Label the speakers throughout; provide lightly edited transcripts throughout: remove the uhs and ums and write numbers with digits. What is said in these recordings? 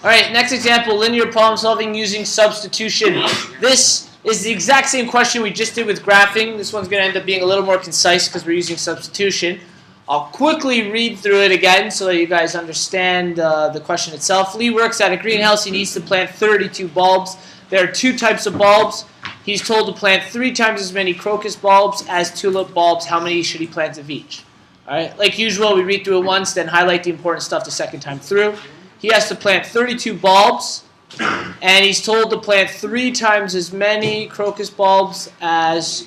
Speaker 1: All right, next example, linear problem solving using substitution. This is the exact same question we just did with graphing. This one's going to end up being a little more concise because we're using substitution. I'll quickly read through it again so that you guys understand the question itself. Lee works at a greenhouse. He needs to plant 32 bulbs. There are two types of bulbs. He's told to plant 3 times as many crocus bulbs as tulip bulbs. How many should he plant of each? All right, like usual, we read through it once, then highlight the important stuff the second time through. He has to plant 32 bulbs, and he's told to plant 3 times as many crocus bulbs as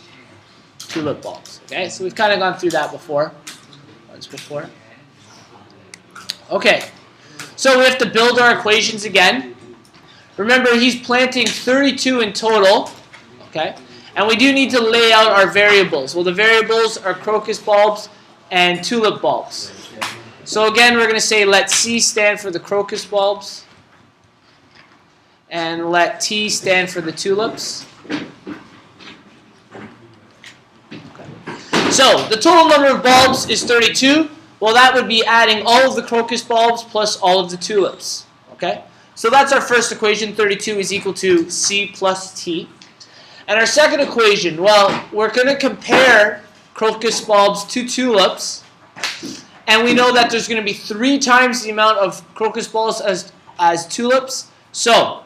Speaker 1: tulip bulbs. Okay, so we've kind of gone through that before. Once before. Okay, so we have to build our equations again. Remember, he's planting 32 in total. Okay, and we do need to lay out our variables. Well, the variables are crocus bulbs and tulip bulbs. So again, we're going to say let C stand for the crocus bulbs and let T stand for the tulips. Okay. So the total number of bulbs is 32. Well, that would be adding all of the crocus bulbs plus all of the tulips. Okay. So that's our first equation. 32 is equal to C plus T. And our second equation, well, we're going to compare crocus bulbs to tulips. And we know that there's going to be 3 times the amount of crocus bulbs as tulips. So,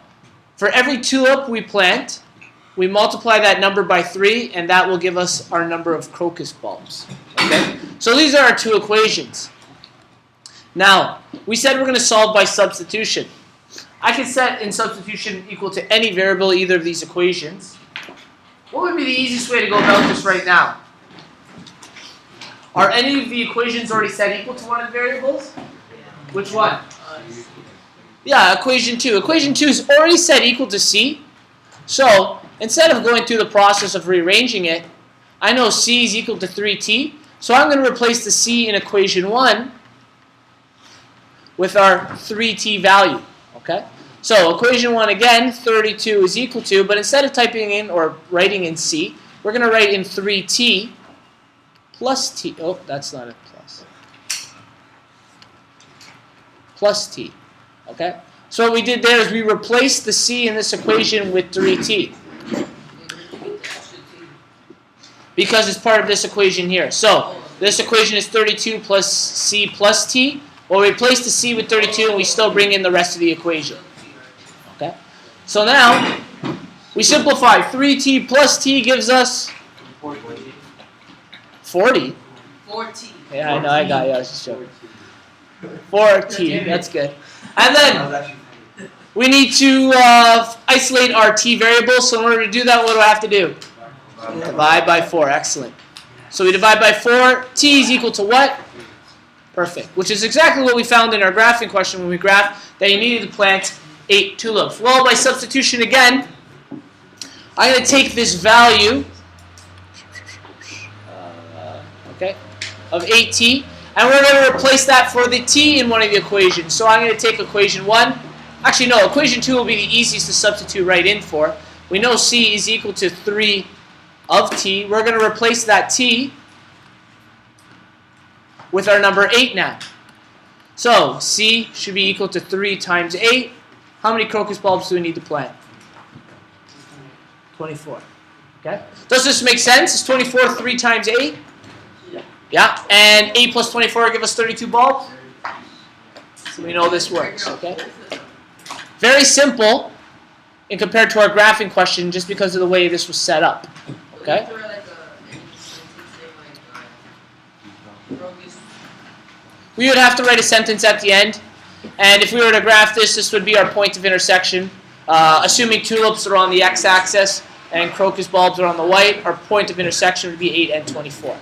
Speaker 1: for every tulip we plant, we multiply that number by 3, and that will give us our number of crocus bulbs. Okay? So these are our 2 equations. Now, we said we're going to solve by substitution. I can set in substitution equal to any variable either of these equations. What would be the easiest way to go about this right now? Are any of the equations already set equal to one of the variables? Which one? Yeah, equation 2. Equation 2 is already set equal to C. So, instead of going through the process of rearranging it, I know C is equal to 3T. So I'm going to replace the C in equation 1 with our 3T value. Okay? So, equation 1 again, 32 is equal to, but instead of typing in or writing in C, we're going to write in 3T plus T. Oh, that's not a plus. Plus T. Okay? So what we did there is we replaced the C in this equation with 3T. Because it's part of this equation here. So this equation is 32 plus C plus T. Well, we replace the C with 32 and we still bring in the rest of the equation. Okay? So now we simplify. 3T plus T gives us 40?
Speaker 2: 4T.
Speaker 1: Yeah, I know, I got you. I was just joking. 4T, that's good. And then we need to isolate our T variable. So in order to do that, what do I have to do? Divide by 4. Excellent. So we divide by 4. T is equal to what? Perfect. Which is exactly what we found in our graphing question when we graphed that you needed to plant 8 tulips. Well, by substitution again, I'm going to take this value of 8T, and we're going to replace that for the T in one of the equations. So I'm going to take equation 1. Actually, no, equation 2 will be the easiest to substitute right in for. We know C is equal to 3 of T. We're going to replace that T with our number 8 now. So C should be equal to 3 times 8. How many crocus bulbs do we need to plant? 24. Okay? Does this make sense? Is 24 3 times 8? Yeah, and 8 plus 24 give us 32 bulbs. So we know this works, okay? Very simple in compared to our graphing question just because of the way this was set up, okay? We would have to write a sentence at the end, and if we were to graph this, this would be our point of intersection. Assuming tulips are on the x-axis and crocus bulbs are on the y, our point of intersection would be 8 and 24.